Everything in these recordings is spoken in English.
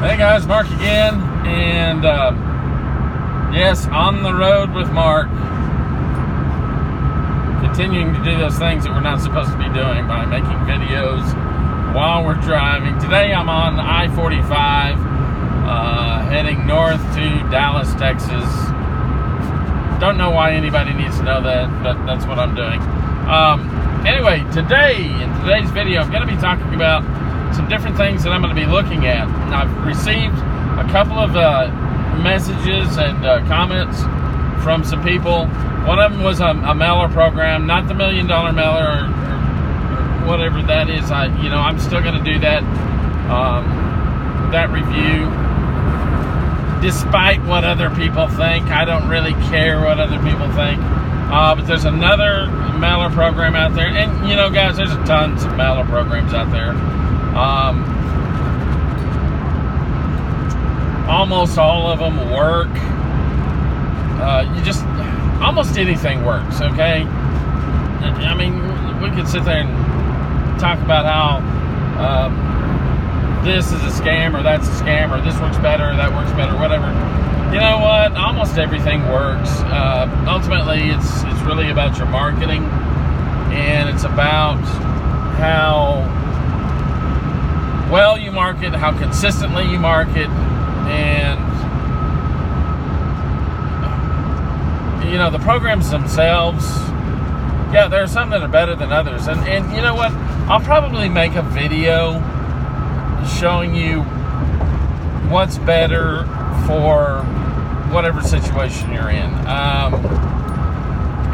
Hey guys, Mark again, and yes, on the road with Mark, continuing to do those things that we're not supposed to be doing by making videos while we're driving. Today I'm on I-45, heading north to Dallas, Texas. Don't know why anybody needs to know that, but that's what I'm doing. Anyway, in today's video, I'm going to be talking about some different things that I'm going to be looking at. I've received a couple of messages and comments from some people. One of them was a mailer program, not the $1 Million Mailer or whatever that is. I'm still going to do that review, despite what other people think. I don't really care what other people think. But there's another mailer program out there, and guys, there's tons of mailer programs out there. Almost all of them work. Almost anything works, okay? I mean, we could sit there and talk about how this is a scam, or that's a scam, or this works better, or that works better, whatever. You know what? Almost everything works. Ultimately, it's really about your marketing, and it's about how well you market, how consistently you market, and the programs themselves, yeah, there are some that are better than others, and you know what, I'll probably make a video showing you what's better for whatever situation you're in,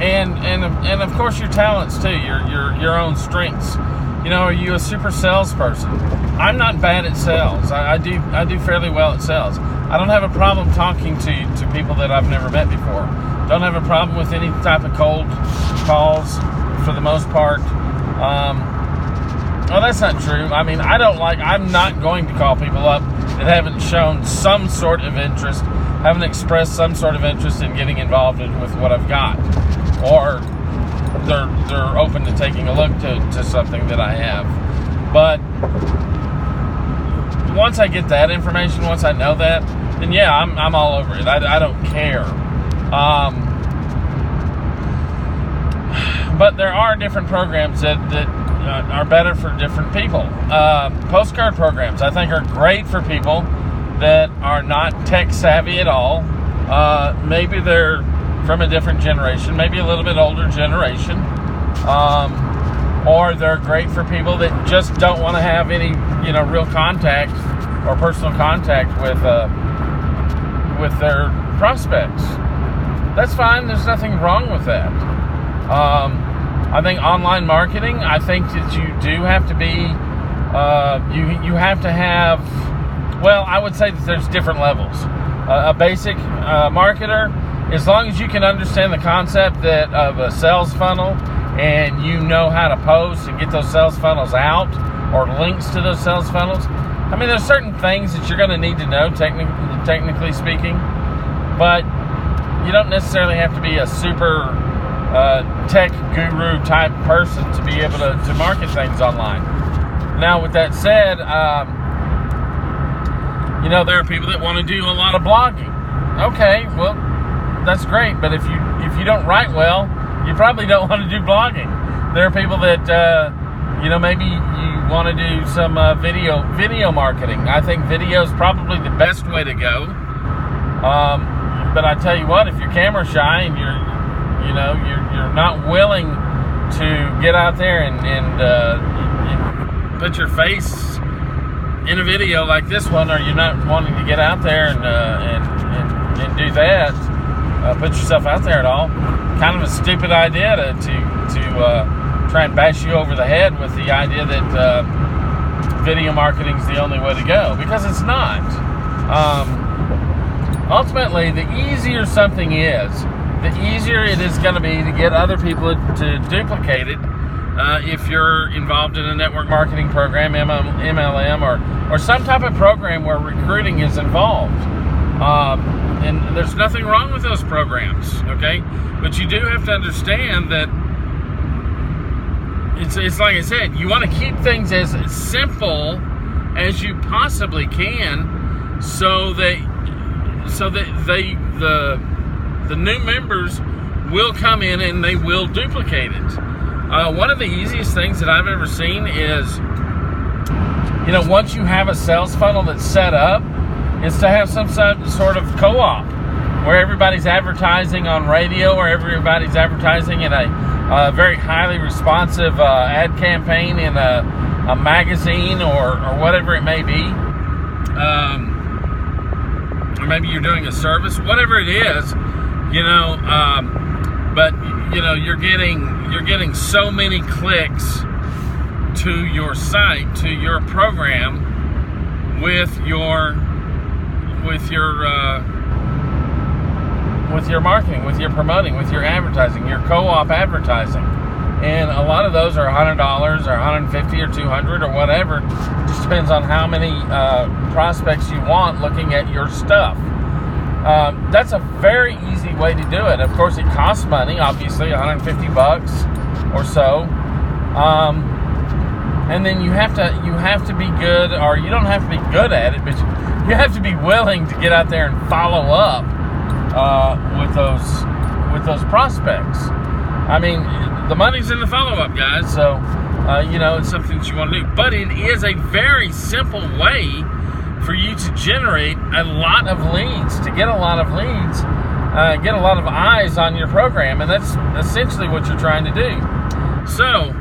and of course your talents too, your own strengths. Are you a super salesperson? I'm not bad at sales. I do fairly well at sales. I don't have a problem talking to people that I've never met before. Don't have a problem with any type of cold calls for the most part. Well, that's not true. I mean, I'm not going to call people up that haven't shown some sort of interest, haven't expressed some sort of interest in getting involved with what I've got, or they're open to taking a look to something that I have. But once I get that information, once I know that, then yeah, I'm all over it. I don't care. But there are different programs that are better for different people. Postcard programs, I think, are great for people that are not tech savvy at all. Maybe they're from a different generation, maybe a little bit older generation, or they're great for people that just don't want to have any, real contact or personal contact with their prospects. That's fine. There's nothing wrong with that. I think online marketing, I think that you do have to be, you have to have, well, I would say that there's different levels. A basic marketer, as long as you can understand the concept of a sales funnel, and you know how to post and get those sales funnels out, or links to those sales funnels. I mean, there's certain things that you're going to need to know, technically speaking, but you don't necessarily have to be a super tech guru type person to be able to market things online. Now, with that said, there are people that want to do a lot of blogging. Okay, well, that's great, but if you don't write well, you probably don't want to do blogging. There are people that maybe you want to do some video marketing. I think video is probably the best way to go. But I tell you what, if you're camera shy and you're not willing to get out there and put your face in a video like this one, or you're not wanting to get out there and do that, put yourself out there at all, kind of a stupid idea to try and bash you over the head with the idea that video marketing is the only way to go, because it's not. Ultimately, the easier something is, the easier it is going to be to get other people to duplicate it. If you're involved in a network marketing program, MLM, or some type of program where recruiting is involved. And there's nothing wrong with those programs, okay? But you do have to understand that it's like I said, you want to keep things as simple as you possibly can, so that the new members will come in and they will duplicate it. One of the easiest things that I've ever seen is, once you have a sales funnel that's set up, is to have some sort of co-op where everybody's advertising on radio or everybody's advertising in a very highly responsive ad campaign in a magazine or whatever it may be. Or maybe you're doing a service, whatever it is, but you're getting so many clicks to your site, to your program, with your marketing, with your promoting, with your advertising, your co-op advertising. And a lot of those are $100 or $150 or $200 or whatever. It just depends on how many prospects you want looking at your stuff. That's a very easy way to do it. Of course, it costs money, obviously, $150 or so. And then you have to be good, or you don't have to be good at it, but you have to be willing to get out there and follow up with those prospects. I mean, the money's in the follow-up, guys, so it's something that you want to do. But it is a very simple way for you to generate a lot of leads, to get a lot of leads, get a lot of eyes on your program, and that's essentially what you're trying to do. So,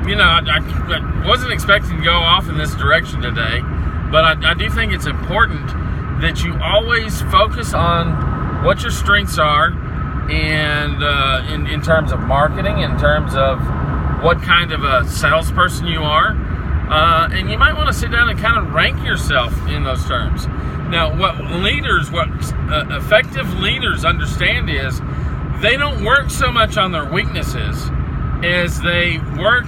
I wasn't expecting to go off in this direction today, but I do think it's important that you always focus on what your strengths are, and in terms of marketing, in terms of what kind of a salesperson you are, and you might want to sit down and kind of rank yourself in those terms. Now, what effective leaders understand is they don't work so much on their weaknesses as they work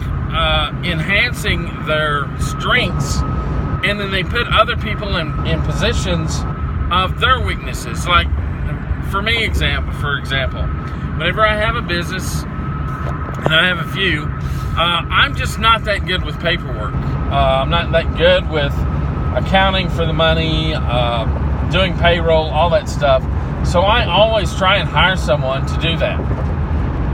enhancing their strengths, and then they put other people in positions of their weaknesses. Like, for example, whenever I have a business, and I have a few, I'm just not that good with paperwork. I'm not that good with accounting for the money, doing payroll, all that stuff. So I always try and hire someone to do that.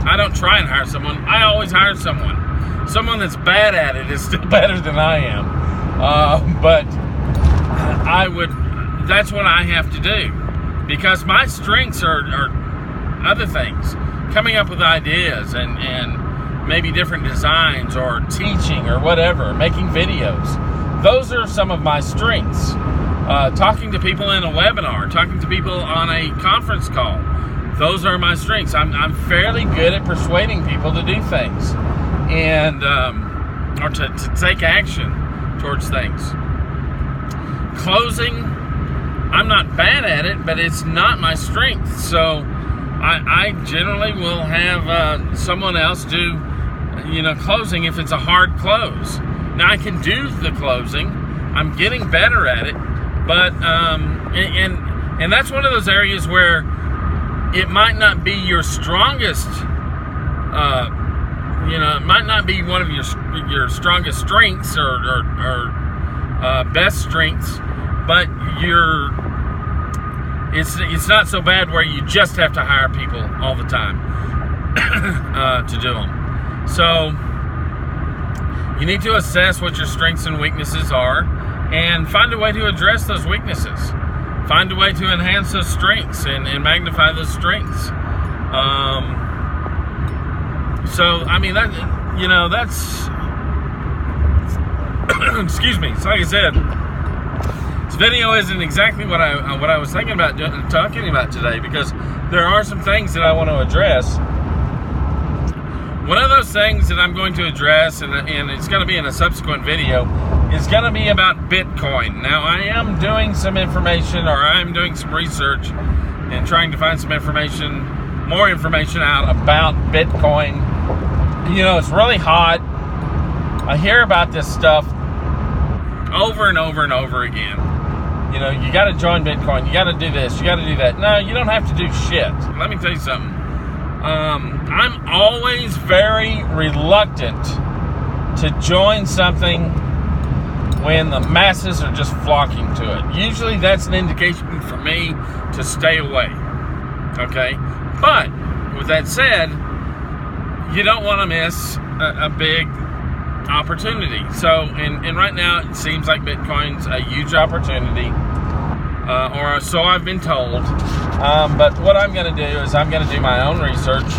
I don't try and hire someone. I always hire someone. Someone that's bad at it is still better than I am. But that's what I have to do. Because my strengths are other things. Coming up with ideas and maybe different designs, or teaching, or whatever, making videos. Those are some of my strengths. Talking to people in a webinar, talking to people on a conference call. Those are my strengths. I'm fairly good at persuading people to do things, and or to take action towards things. Closing, I'm not bad at it, but it's not my strength. So I generally will have someone else do, closing if it's a hard close. Now, I can do the closing. I'm getting better at it, but and that's one of those areas where it might not be your strongest. It might not be one of your strongest strengths or best strengths, but it's not so bad where you just have to hire people all the time to do them. So you need to assess what your strengths and weaknesses are, and find a way to address those weaknesses. Find a way to enhance those strengths and magnify those strengths. So, I mean, that's excuse me. So, like I said, this video isn't exactly what I was thinking about talking about today, because there are some things that I want to address. One of those things that I'm going to address, and it's going to be in a subsequent video, is going to be about Bitcoin. Now, I am doing some information, or I'm doing some research and trying to find some more information out about Bitcoin. It's really hot. I hear about this stuff over and over and over again. You got to join Bitcoin. You got to do this. You got to do that. No, you don't have to do shit. Let me tell you something. I'm always very reluctant to join something when the masses are just flocking to it. Usually that's an indication for me to stay away. Okay? But with that said, you don't want to miss a big opportunity. So, and right now it seems like Bitcoin's a huge opportunity, or so I've been told. But what I'm going to do is I'm going to do my own research,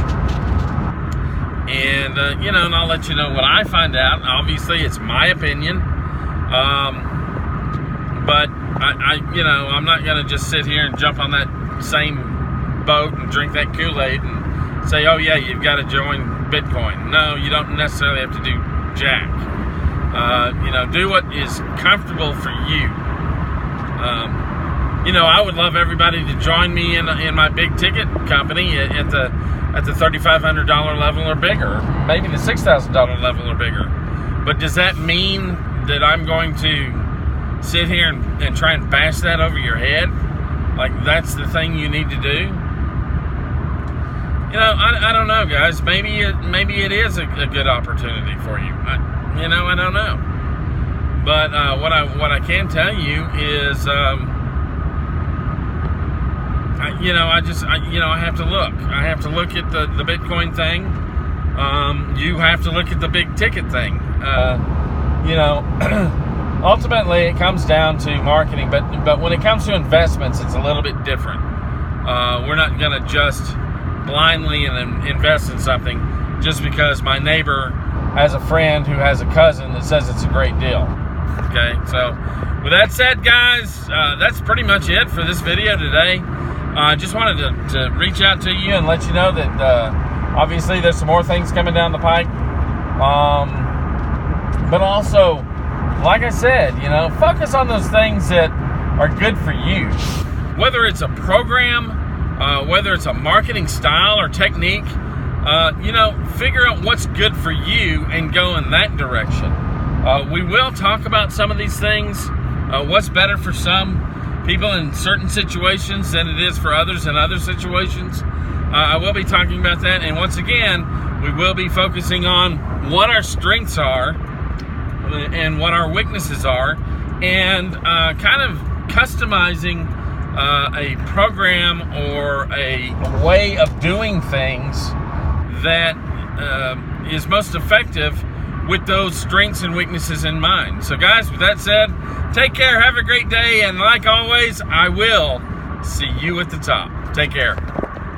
and and I'll let you know what I find out. Obviously, it's my opinion, but I'm not going to just sit here and jump on that same boat and drink that Kool-Aid and say, oh yeah, you've got to join Bitcoin. No, you don't necessarily have to do jack. Do what is comfortable for you. I would love everybody to join me in my big ticket company at the $3,500 level or bigger, maybe the $6,000 level or bigger. But does that mean that I'm going to sit here and try and bash that over your head? Like that's the thing you need to do? I don't know, guys. Maybe it is a good opportunity for you. I don't know. But what I can tell you is, I have to look. I have to look at the Bitcoin thing. You have to look at the big ticket thing. Ultimately, it comes down to marketing. But when it comes to investments, it's a little bit different. We're not going to just blindly and invest in something just because my neighbor has a friend who has a cousin that says it's a great deal. Okay, so with that said, guys, that's pretty much it for this video today. I just wanted to reach out to you and let you know that obviously there's some more things coming down the pike, but also, like I said, focus on those things that are good for you, whether it's a program, whether it's a marketing style or technique. Figure out what's good for you and go in that direction. We will talk about some of these things, what's better for some people in certain situations than it is for others in other situations. I will be talking about that, and once again, we will be focusing on what our strengths are and what our weaknesses are, and kind of customizing a program or a way of doing things that is most effective with those strengths and weaknesses in mind. So guys, with that said, take care, have a great day, and like always, I will see you at the top. Take care.